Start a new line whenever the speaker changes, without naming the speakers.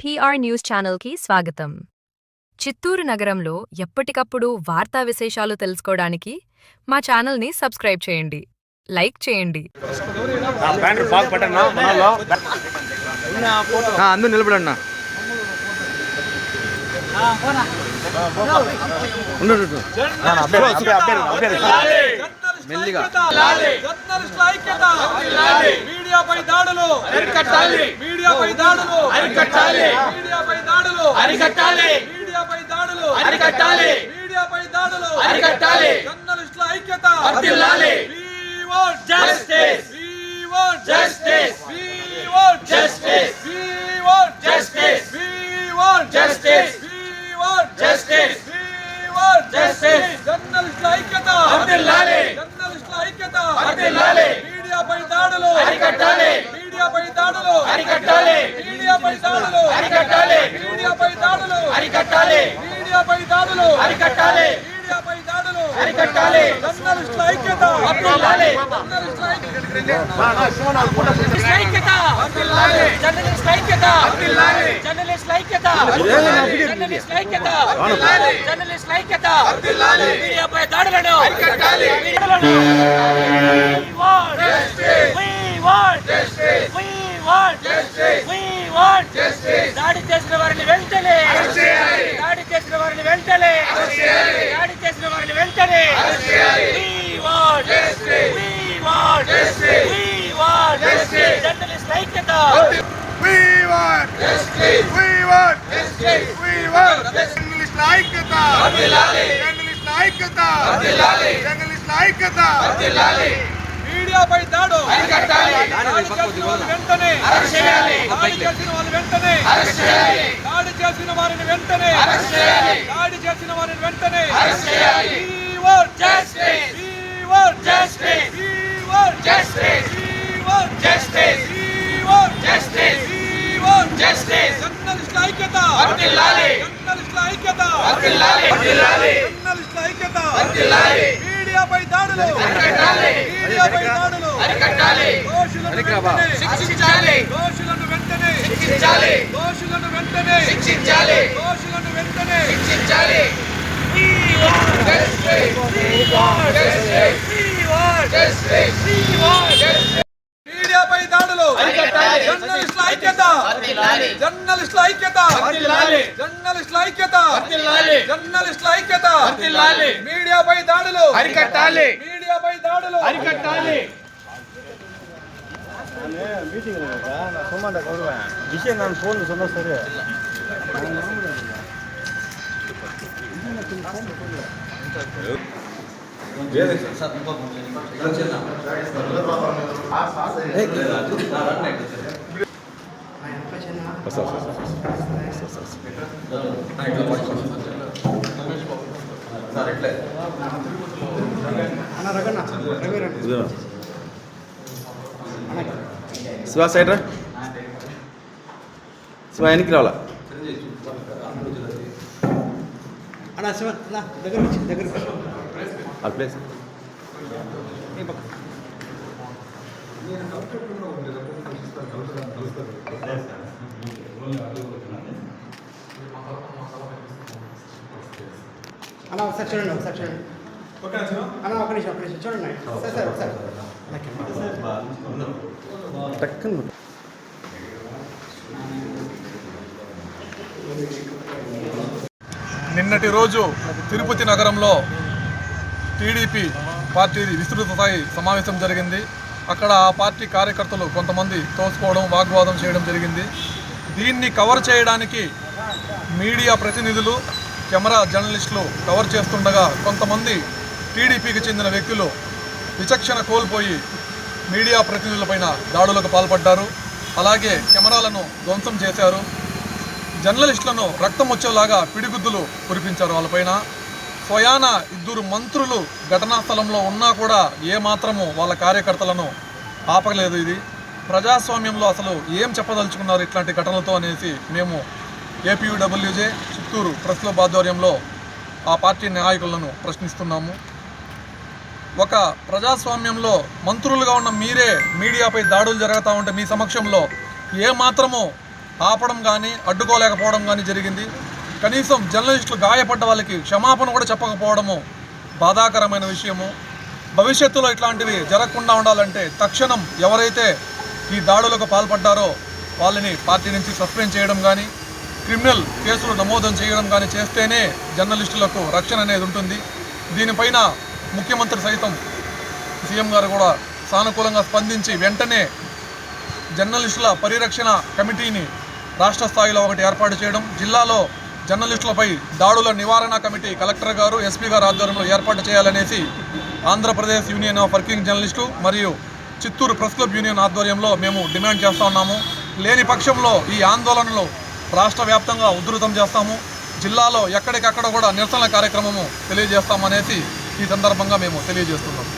PR news ఛానల్కి స్వాగతం. చిత్తూరు నగరంలో ఎప్పటికప్పుడు వార్తా విశేషాలు తెలుసుకోవడానికి మా ఛానల్ని సబ్స్క్రైబ్ చేయండి, లైక్ చేయండి.
అందరూ నిలబడన్నా. మెల్లిగా
మీడియాపై దాడులు అరికట్టాలి, మీడియాపై దాడులు అరికట్టాలి, మీడియాపై దాడులు అరికట్టాలి, మీడియాపై దాడులు అరికట్టాలి, మీడియాపై దాడులు అరికట్టాలి. జర్నలిస్టుల ఐక్యత వర్ధిల్లాలి. We want justice. We want justice. We want justice. We want justice. We want justice. We want justice. We want justice. జర్నలిస్టుల ఐక్యత వర్ధిల్లాలి. జర్నలిస్టుల ఐక్యత వర్ధిల్లాలి. మీడియాపై దాడులు అరికట్టాలి, మీడియాపై దాడులు అరికట్టాలి, మీడియాపై దాడులు అరికట్టాలి, మీడియాపై దాడులు అరికట్టాలి, మీడియాపై దాడులు అరికట్టాలి, మీడియాపై దాడులు అరికట్టాలి. జర్నలిస్టుల ఐక్యత వర్ధిల్లాలి. జర్నలిస్టుల ఐక్యత వర్ధిల్లాలి. జర్నలిస్టుల ఐక్యత వర్ధిల్లాలి. జర్నలిస్టుల ఐక్యత వర్ధిల్లాలి. జర్నలిస్టుల ఐక్యత వర్ధిల్లాలి. జర్నలిస్టుల ఐక్యత వర్ధిల్లాలి. మీడియాపై దాడులను అరికట్టాలి. దాడి చేసిన వారిని వెంటనే దాడి చేసిన వారిని వెంటనే దాడి చేసిన వారిని వెంటనే జర్నలిస్ట్ ఐక్యత మీడియాపై దాడు అరికట్టాలి. దాడి చేసిన వారిని వెంటనే అరెస్ట్ చేయాలి. దాడి చేసిన వారిని వెంటనే అరెస్ట్ చేయాలి. దాడి చేసిన వారిని వెంటనే అరెస్ట్ చేయాలి. దాడి చేసిన వారిని వెంటనే అరెస్ట్ చేయాలి. We want justice. We want justice. We want justice. We want justice. We want justice. We want justice. జర్నలిస్టుల ఐక్యత వర్ధిల్లాలి. జర్నలిస్టుల ఐక్యత వర్ధిల్లాలి. జర్నలిస్టుల ఐక్యత వర్ధిల్లాలి. మీడియాపై దాడులు అరికట్టాలి. మీడియాపై దాడులు అరికట్టాలి. దోషులను వెంటనే శిక్షించాలి. దోషులను వెంటనే శిక్షించాలి. దోషులను వెంటనే శిక్షించాలి. దోషులను వెంటనే శిక్షించాలి. We want justice. We want justice. We want justice. We want justice. మీడియాపై దాడులు అరికట్టాలి. జర్నలిస్టుల ఐక్యత వర్ధిల్లాలి. జర్నలిస్టుల ఐక్యత వర్ధిల్లాలి. జర్నలిస్టుల ఐక్యత వర్ధిల్లాలి. జర్నలిస్టుల ఐక్యత వర్ధిల్లాలి. మీడియాపై దాడులు అరికట్టాలి. మీడియాపై దాడులు అరికట్టాలి.
மீட்டிங் நான் சொன்னாண்டா வருவேன் விஷயம் நான் ஃபோனில் சொன்னால் சரி
శివ సైడ్ రా. శివ వెనక్కి రావాలా?
అన్నా శివ దగ్గర దగ్గర
ఆ ప్లేస్
అన్నా ఒకసారి చూడండి, ఒకసారి చూడండి అన్నా. ఒక నిమిషం చూడండి సార్ ఒకసారి
టక్కన
నిన్నటి రోజు తిరుపతి నగరంలో టీడీపీ పార్టీ విస్తృత స్థాయి సమావేశం జరిగింది. అక్కడ ఆ పార్టీ కార్యకర్తలు కొంతమంది తోసుకోవడం, వాగ్వాదం చేయడం జరిగింది. దీన్ని కవర్ చేయడానికి మీడియా ప్రతినిధులు, కెమెరా జర్నలిస్టులు కవర్ చేస్తుండగా కొంతమంది టీడీపీకి చెందిన వ్యక్తులు విచక్షణ కోల్పోయి మీడియా ప్రతినిధులపైన దాడులకు పాల్పడ్డారు. అలాగే కెమెరాలను ధ్వంసం చేశారు. జర్నలిస్టులను రక్తం వచ్చేలాగా పిడిగుద్దులు కురిపించారు వాళ్ళపైన. స్వయాన 2 మంత్రులు ఘటనా స్థలంలో ఉన్నా కూడా ఏమాత్రము వాళ్ళ కార్యకర్తలను ఆపలేదు. ఇది ప్రజాస్వామ్యంలో అసలు ఏం చెప్పదలుచుకున్నారు ఇట్లాంటి ఘటనలతో అనేసి మేము ఏపీయూడబ్ల్యూజే చిత్తూరు ప్రెస్ క్లబ్ ఆధ్వర్యంలో ఆ పార్టీ నాయకులను ప్రశ్నిస్తున్నాము. ఒక ప్రజాస్వామ్యంలో మంత్రులుగా ఉన్న మీరే మీడియాపై దాడులు జరుగుతూ ఉంటే మీ సమక్షంలో ఏ మాత్రము
ఆపడం కానీ అడ్డుకోలేకపోవడం కానీ జరిగింది. కనీసం జర్నలిస్టులు గాయపడ్డ వాళ్ళకి క్షమాపణ కూడా చెప్పకపోవడము బాధాకరమైన విషయము. భవిష్యత్తులో ఇట్లాంటివి జరగకుండా ఉండాలంటే తక్షణం ఎవరైతే ఈ దాడులకు పాల్పడ్డారో వాళ్ళని పార్టీ నుంచి సస్పెండ్ చేయడం కానీ క్రిమినల్ కేసులు నమోదు చేయడం కానీ చేస్తేనే జర్నలిస్టులకు రక్షణ అనేది ఉంటుంది. దీనిపైన ముఖ్యమంత్రి సైతం సీఎం గారు కూడా సానుకూలంగా స్పందించి వెంటనే జర్నలిస్టుల పరిరక్షణ కమిటీని రాష్ట్ర స్థాయిలో ఒకటి ఏర్పాటు చేయడం, జిల్లాలో జర్నలిస్టులపై దాడుల నివారణ కమిటీ కలెక్టర్ గారు ఎస్పీ గారు ఆధ్వర్యంలో ఏర్పాటు చేయాలనేసి Andhra Pradesh union of working journalist మరియు చిత్తూరు ప్రెస్ క్లబ్ యూనియన్ ఆధ్వర్యంలో మేము డిమాండ్ చేస్తూ ఉన్నాము. లేని పక్షంలో ఈ ఆందోళనలు రాష్ట్ర వ్యాప్తంగా ఉధృతం చేస్తాము. జిల్లాలో ఎక్కడికక్కడ కూడా నిరసనల కార్యక్రమము తెలియజేస్తామనేసి ఈ సందర్భంగా మేము తెలియజేస్తున్నాము.